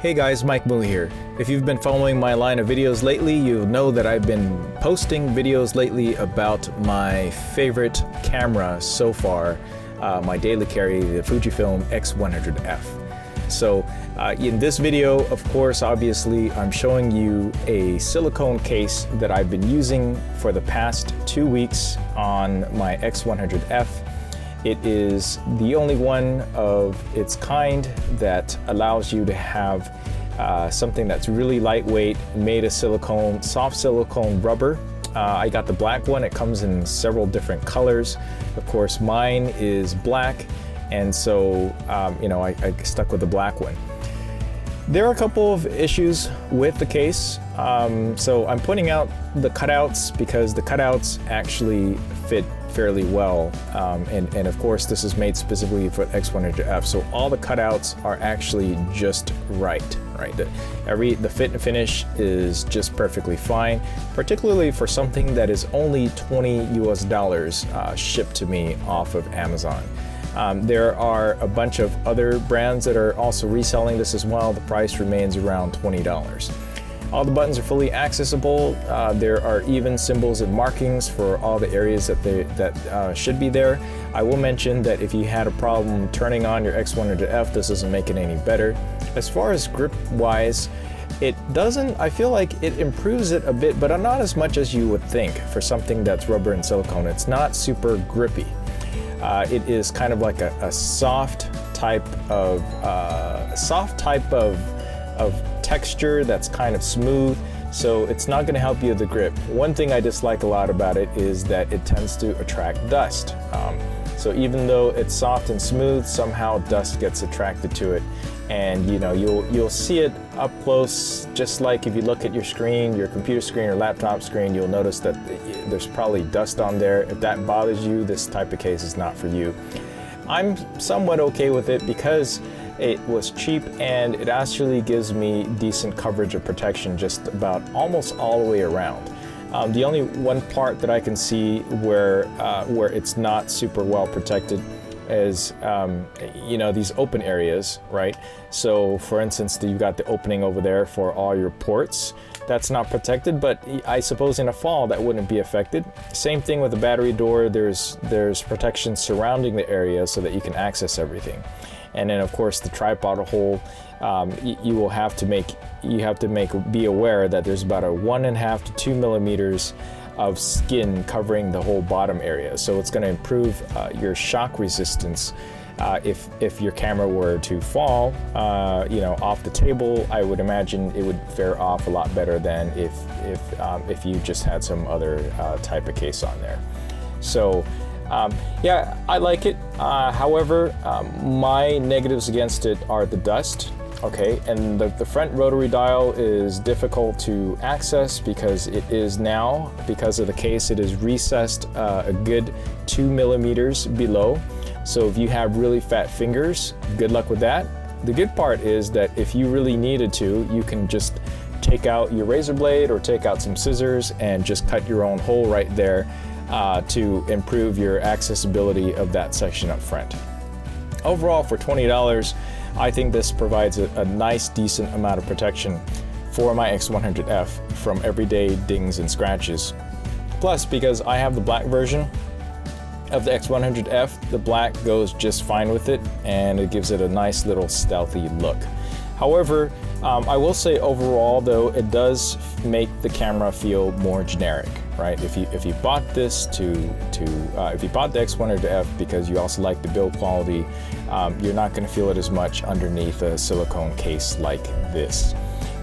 Hey guys, Mike Moo here. If you've been following my line of videos lately, you know that I've been posting videos lately about my favorite camera so far, my daily carry, the Fujifilm X100F. So in this video, of course, obviously, I'm showing you a silicone case that I've been using for the past 2 weeks on my X100F. It is the only one of its kind that allows you to have something that's really lightweight, made of silicone, soft silicone rubber. I got the black one. It comes in several different colors. Of course, mine is black, and so I stuck with the black one. There are a couple of issues with the case. So I'm pointing out the cutouts because the cutouts actually fit fairly well, and of course this is made specifically for X100F, so all the cutouts are actually just right. The fit and finish is just perfectly fine, particularly for something that is only $20 US shipped to me off of Amazon. There are a bunch of other brands that are also reselling this as well. The price remains around $20. All the buttons are fully accessible. There are even symbols and markings for all the areas that should be there. I will mention that if you had a problem turning on your X100F, this doesn't make it any better. As far as grip wise, it doesn't, I feel like it improves it a bit, but not as much as you would think for something that's rubber and silicone. It's not super grippy. It is kind of like a soft type of texture that's kind of smooth, so it's not going to help you with the grip. One thing I dislike a lot about it is that it tends to attract dust. So even though it's soft and smooth, somehow dust gets attracted to it, and you'll see it up close. Just like if you look at your screen, your computer screen or laptop screen, you'll notice that there's probably dust on there. If that bothers you, this type of case is not for you. I'm somewhat okay with it because it was cheap and it actually gives me decent coverage of protection just about almost all the way around. The only one part that I can see where it's not super well protected is these open areas, right? So for instance, you've got the opening over there for all your ports. That's not protected, but I suppose in a fall that wouldn't be affected. Same thing with the battery door. There's protection surrounding the area so that you can access everything. And then of course the tripod hole, you have to be aware that there's about a 1.5 to 2 millimeters of skin covering the whole bottom area. So it's going to improve your shock resistance. If your camera were to fall, off the table, I would imagine it would fare off a lot better than if you just had some other type of case on there. So yeah, I like it. However, my negatives against it are the dust. Okay, and the front rotary dial is difficult to access because it is now, because of the case, it is recessed a good 2 millimeters below. So if you have really fat fingers, good luck with that. The good part is that if you really needed to, you can just take out your razor blade or take out some scissors and just cut your own hole right there to improve your accessibility of that section up front. Overall, for $20, I think this provides a nice, decent amount of protection for my X100F from everyday dings and scratches. Plus, because I have the black version of the X100F, the black goes just fine with it, and it gives it a nice little stealthy look. However, I will say overall though, it does make the camera feel more generic, right? If you bought this if you bought the X100F because you also like the build quality, you're not going to feel it as much underneath a silicone case like this.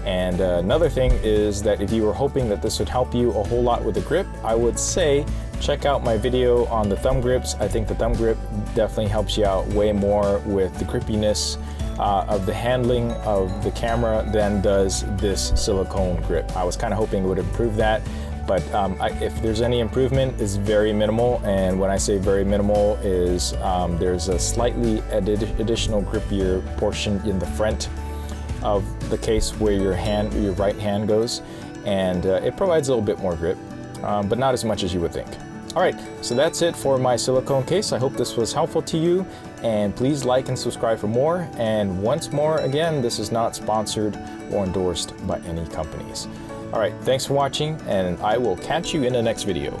And another thing is that if you were hoping that this would help you a whole lot with the grip, I would say check out my video on the thumb grips. I think the thumb grip definitely helps you out way more with the grippiness of the handling of the camera than does this silicone grip. I was kind of hoping it would improve that, but if there's any improvement, it's very minimal. And when I say very minimal is there's a slightly additional grippier portion in the front of the case where your right hand goes, and it provides a little bit more grip, but not as much as you would think. All right, so that's it for my silicone case. I hope this was helpful to you. And please like and subscribe for more. And once more, again, this is not sponsored or endorsed by any companies. All right, thanks for watching, and I will catch you in the next video.